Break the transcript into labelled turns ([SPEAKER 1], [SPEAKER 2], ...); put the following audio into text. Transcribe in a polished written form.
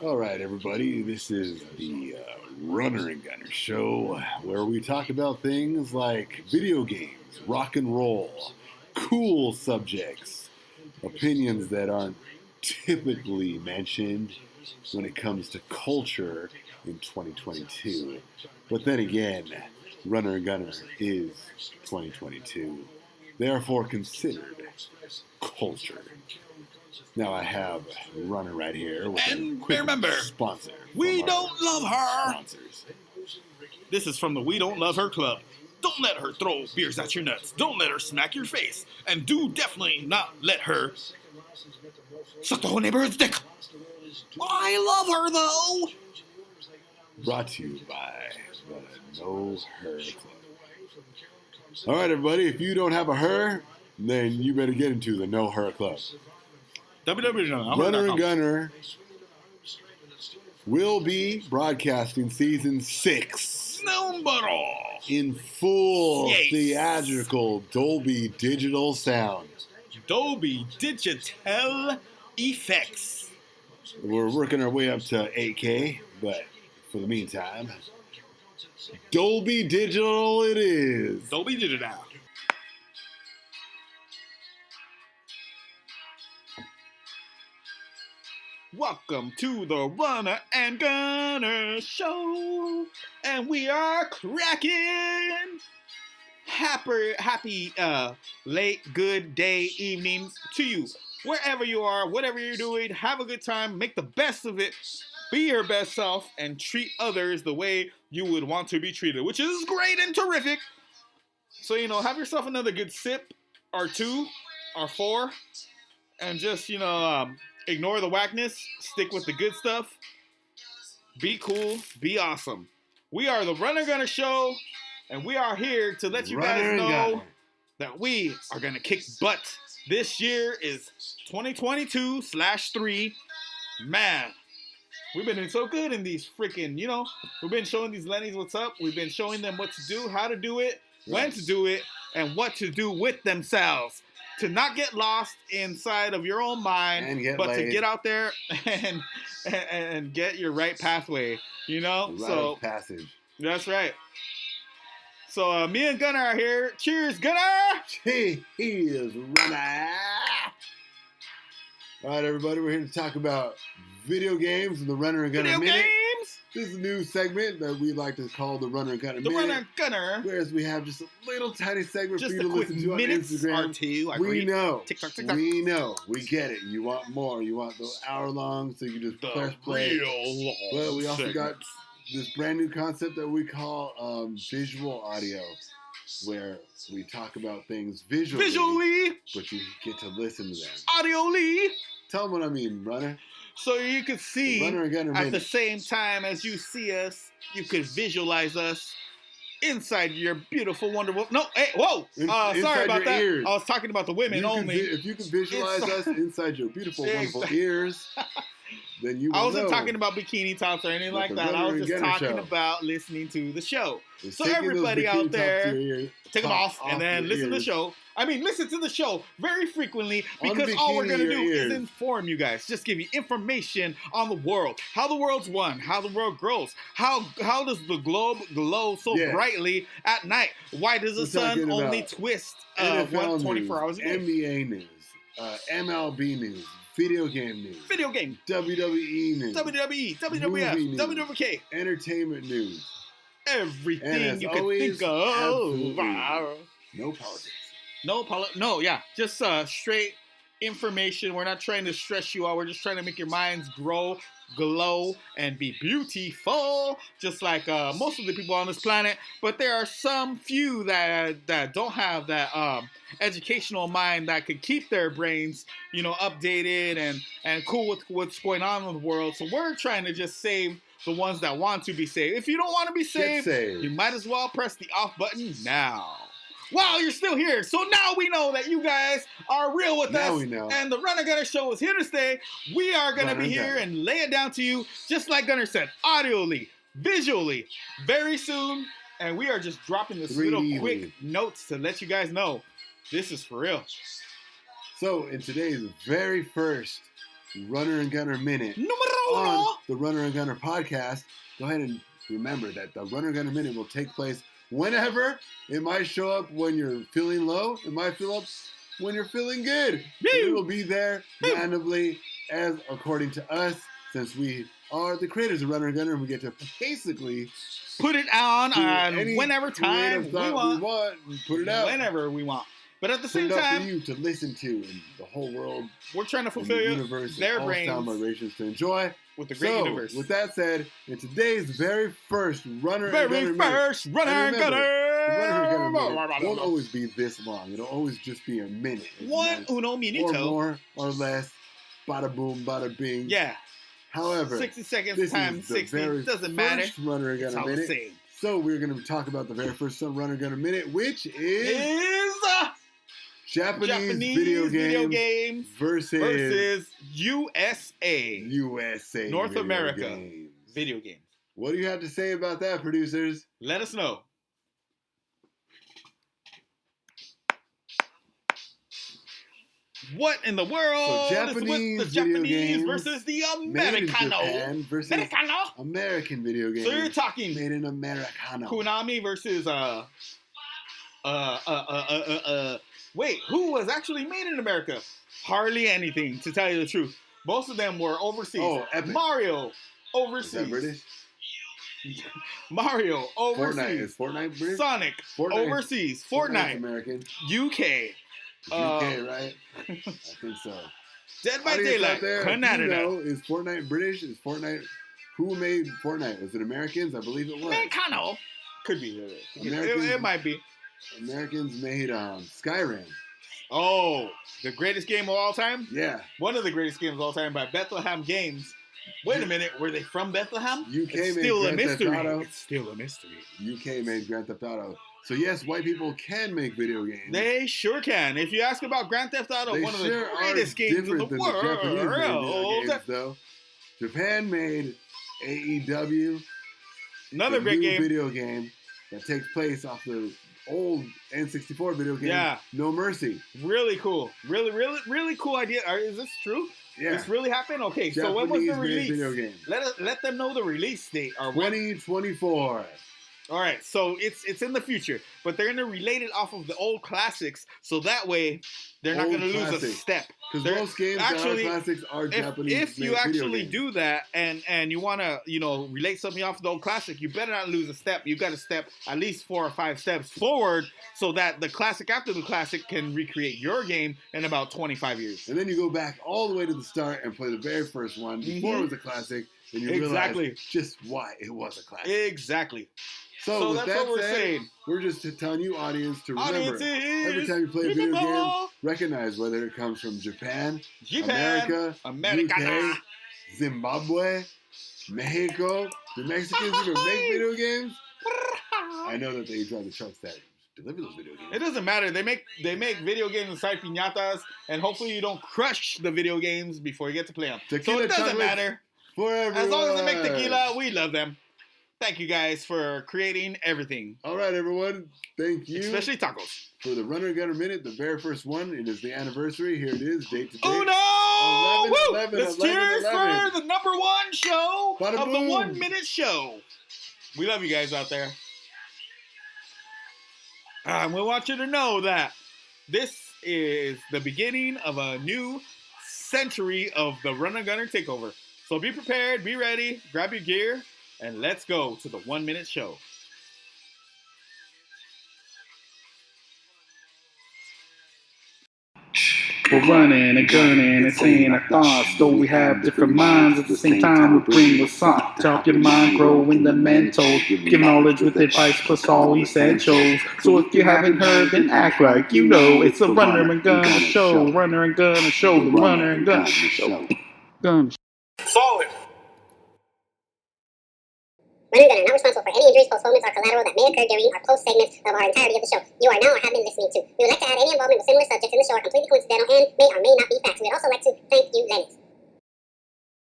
[SPEAKER 1] All right, everybody, this is the Runner and Gunner show where we talk about things like video games, rock and roll, cool subjects, opinions that aren't typically mentioned when it comes to culture in 2022. But then again, Runner and Gunner is 2022, therefore considered culture. Now I have Runner right here with
[SPEAKER 2] And
[SPEAKER 1] a quick
[SPEAKER 2] remember,
[SPEAKER 1] sponsor.
[SPEAKER 2] We Don't Love Her.
[SPEAKER 1] Sponsors.
[SPEAKER 2] This is from the We Don't Love Her Club. Don't let her throw beers at your nuts. Don't let her smack your face. And do definitely not let her suck the whole neighborhood's dick. I love her, though.
[SPEAKER 1] Brought to you by the No Her Club. All right, everybody, if you don't have a her, then you better get into the No Her Club. Runner and Gunner will be broadcasting season 6 in full theatrical Dolby Digital sound.
[SPEAKER 2] Dolby Digital effects.
[SPEAKER 1] We're working our way up to 8K, but for the meantime, Dolby Digital it is.
[SPEAKER 2] Dolby Digital. Welcome to the Runner and Gunner show, and we are cracking. Happy late good day, evening to you, wherever you are, whatever you're doing. Have a good time, make the best of it, be your best self, and treat others the way you would want to be treated, which is great and terrific. So have yourself another good sip, or 2, or 4, and just ignore the whackness, stick with the good stuff, be cool, be awesome. We are the Runner Gunner Show, and we are here to let you guys know that we are going to kick butt. This year is 2022/3. Man, we've been doing so good in these freaking, we've been showing these Lennies what's up. We've been showing them what to do, how to do it, when to do it, and what to do with themselves. To not get lost inside of your own mind, but laid. To get out there and get your right pathway,
[SPEAKER 1] Right passage.
[SPEAKER 2] That's right. So me and Gunnar are here. Cheers, Gunnar!
[SPEAKER 1] Cheers, Runner! All right, everybody, we're here to talk about video games and the Runner and Gunner
[SPEAKER 2] Video
[SPEAKER 1] Minute.
[SPEAKER 2] games!
[SPEAKER 1] This is a new segment that we like to call the Runner and Gunner Minute.
[SPEAKER 2] The Runner and Gunner.
[SPEAKER 1] Whereas we have just a little tiny segment
[SPEAKER 2] just
[SPEAKER 1] for you to listen to on Instagram.
[SPEAKER 2] Or 2,
[SPEAKER 1] we know.
[SPEAKER 2] TikTok.
[SPEAKER 1] We know. We get it. You want more. You want the hour long, so you just press play. But we also got this brand new concept that we call visual audio, where we talk about things visually, but you get to listen to them.
[SPEAKER 2] Audioly.
[SPEAKER 1] Tell them what I mean, Runner.
[SPEAKER 2] So you could see
[SPEAKER 1] at
[SPEAKER 2] the same time as you see us, you could visualize us inside your beautiful, wonderful. No, hey, whoa! Sorry about that.
[SPEAKER 1] Ears.
[SPEAKER 2] I was talking about the women only.
[SPEAKER 1] If you can visualize us inside your beautiful, wonderful ears, then you will
[SPEAKER 2] I wasn't
[SPEAKER 1] know
[SPEAKER 2] talking about bikini tops or anything like that. I was just talking about listening to the show. So everybody out there, take them off and then listen to the show. I mean, listen to the show very frequently, because all we're going to do is inform you guys. Just give you information on the world, how the world's won, how the world grows, how does the globe glow so brightly at night? Why does the sun only twist 24 hours a day?
[SPEAKER 1] NBA news, MLB news, video game news, WWE news,
[SPEAKER 2] WWE, WWF,
[SPEAKER 1] news,
[SPEAKER 2] WWK,
[SPEAKER 1] entertainment news,
[SPEAKER 2] everything you can think of.
[SPEAKER 1] No politics.
[SPEAKER 2] Just straight information. We're not trying to stress you out. We're just trying to make your minds grow, glow, and be beautiful, just like most of the people on this planet. But there are some few that don't have that educational mind that could keep their brains, updated and cool with what's going on in the world. So we're trying to just save the ones that want to be saved. If you don't want to be saved, you might as well press the off button now. Wow, you're still here. So now we know that you guys are real with us. We know. And the Runner Gunner Show is here to stay. We are going to be here and lay it down to you, just like Gunner said, audioly, visually, very soon. And we are just dropping this little quick notes to let you guys know this is for real.
[SPEAKER 1] So in today's very first Runner and Gunner Minute on the Runner and Gunner podcast. Go ahead and remember that the Runner and Gunner Minute will take place whenever. It might show up when you're feeling low. It might fill up when you're feeling good. It will be there randomly as according to us, since we are the creators of Runner and Gunner, and we get to basically
[SPEAKER 2] put it on whenever time we want.
[SPEAKER 1] Put it out
[SPEAKER 2] whenever we want. But at the same
[SPEAKER 1] put it
[SPEAKER 2] time,
[SPEAKER 1] up for you to listen to, and the whole world,
[SPEAKER 2] we're trying to fulfill
[SPEAKER 1] the universe,
[SPEAKER 2] their
[SPEAKER 1] all
[SPEAKER 2] brains
[SPEAKER 1] sound vibrations to enjoy
[SPEAKER 2] with the great universe.
[SPEAKER 1] With that said, in today's very first Runner and Gunner
[SPEAKER 2] Runner and Gunner
[SPEAKER 1] won't always be this long. It'll always just be a minute.
[SPEAKER 2] Uno minuto.
[SPEAKER 1] Or more or less. Bada boom, bada bing.
[SPEAKER 2] Yeah.
[SPEAKER 1] However,
[SPEAKER 2] 60 seconds times 60 doesn't matter.
[SPEAKER 1] Runner and Gunner Minute. So we're going to talk about the very first Runner and Gunner Minute, which is Japanese video games versus USA. North America
[SPEAKER 2] video games.
[SPEAKER 1] What do you have to say about that, producers?
[SPEAKER 2] Let us know. What in the world
[SPEAKER 1] is
[SPEAKER 2] with the Japanese versus the Americano?
[SPEAKER 1] American video games.
[SPEAKER 2] So you're talking
[SPEAKER 1] made in Americano.
[SPEAKER 2] Konami versus wait, who was actually made in America? Hardly anything, to tell you the truth. Most of them were overseas.
[SPEAKER 1] Oh, Epic.
[SPEAKER 2] Mario, overseas.
[SPEAKER 1] Is that British?
[SPEAKER 2] Mario, overseas.
[SPEAKER 1] Fortnite. Is Fortnite British?
[SPEAKER 2] Sonic, overseas. Fortnite,
[SPEAKER 1] American.
[SPEAKER 2] UK.
[SPEAKER 1] UK, right? I think so.
[SPEAKER 2] Dead by Daylight, Canada.
[SPEAKER 1] Is Fortnite British? Is Fortnite... Who made Fortnite? Was it Americans? I believe it was.
[SPEAKER 2] Americano. Could be. It might be.
[SPEAKER 1] Americans made Skyrim.
[SPEAKER 2] Oh, the greatest game of all time?
[SPEAKER 1] Yeah.
[SPEAKER 2] One of the greatest games of all time by Bethlehem Games. Wait a minute, were they from Bethlehem?
[SPEAKER 1] UK
[SPEAKER 2] it's
[SPEAKER 1] made
[SPEAKER 2] still
[SPEAKER 1] Grand
[SPEAKER 2] a mystery.
[SPEAKER 1] Theft Auto.
[SPEAKER 2] It's still a mystery.
[SPEAKER 1] UK made Grand Theft Auto. So yes, white people can make video games.
[SPEAKER 2] They sure can. If you ask about Grand Theft Auto, one of the greatest games in the world.
[SPEAKER 1] Though. Japan made AEW.
[SPEAKER 2] Another great game.
[SPEAKER 1] Video game that takes place off the old N64 video game.
[SPEAKER 2] Yeah.
[SPEAKER 1] No Mercy.
[SPEAKER 2] Really cool. Really cool idea. Is this true?
[SPEAKER 1] Yeah.
[SPEAKER 2] This really happened? Okay,
[SPEAKER 1] Japanese
[SPEAKER 2] so when was the release?
[SPEAKER 1] Video game.
[SPEAKER 2] Let them know the release date.
[SPEAKER 1] 2024.
[SPEAKER 2] All right, so it's in the future, but they're gonna relate it off of the old classics, so that way they're not gonna lose a step.
[SPEAKER 1] Because most games that are classics are Japanese.
[SPEAKER 2] If you actually do that and you wanna relate something off the old classic, you better not lose a step. You got to step at least 4 or 5 steps forward, so that the classic after the classic can recreate your game in about 25 years.
[SPEAKER 1] And then you go back all the way to the start and play the very first one before it was a classic, and you realize just why it was a classic.
[SPEAKER 2] Exactly.
[SPEAKER 1] So with
[SPEAKER 2] that's
[SPEAKER 1] that
[SPEAKER 2] what we're
[SPEAKER 1] said,
[SPEAKER 2] saying.
[SPEAKER 1] We're just telling you, audience, to remember every time you play a video game, recognize whether it comes from Japan, America, UK, Zimbabwe, Mexico. The Mexicans even make video games. I know that they drive the trucks that deliver those video games.
[SPEAKER 2] It doesn't matter. They make video games inside piñatas, and hopefully you don't crush the video games before you get to play them.
[SPEAKER 1] Tequila
[SPEAKER 2] so it doesn't matter.
[SPEAKER 1] For everyone.
[SPEAKER 2] As long as they make tequila, we love them. Thank you guys for creating everything.
[SPEAKER 1] All right, everyone. Thank you.
[SPEAKER 2] Especially tacos.
[SPEAKER 1] For the Runner and Gunner Minute, the very first one. It is the anniversary. Here it is, date to date.
[SPEAKER 2] Oh, no!
[SPEAKER 1] 11,
[SPEAKER 2] Let's
[SPEAKER 1] 11,
[SPEAKER 2] cheers
[SPEAKER 1] 11.
[SPEAKER 2] for the number 1 show
[SPEAKER 1] Bada
[SPEAKER 2] of
[SPEAKER 1] boom.
[SPEAKER 2] the 1 minute show. We love you guys out there. We want you to know that this is the beginning of a new century of the Runner Gunner takeover. So be prepared, be ready, grab your gear, and let's go to the 1 minute show.
[SPEAKER 3] We're running and gunning and saying our thoughts, though we have different minds. At the same time, we bring what's up to help your mind grow in the mental. Give knowledge with advice plus all essentials. So if you haven't heard, then act like you know. It's the Runner and Gunner Show. Runner and Gunner Show. The Runner and Gunner Show.
[SPEAKER 2] Solid.
[SPEAKER 4] Runner and Gunner, not responsible for any injuries, postponements, or collateral that may occur during or post segments of our entirety of the show. You are now or have been listening to. We would like to add any involvement with similar subjects in the show are completely coincidental and may or may not be facts. We would also like to thank you, Lennox.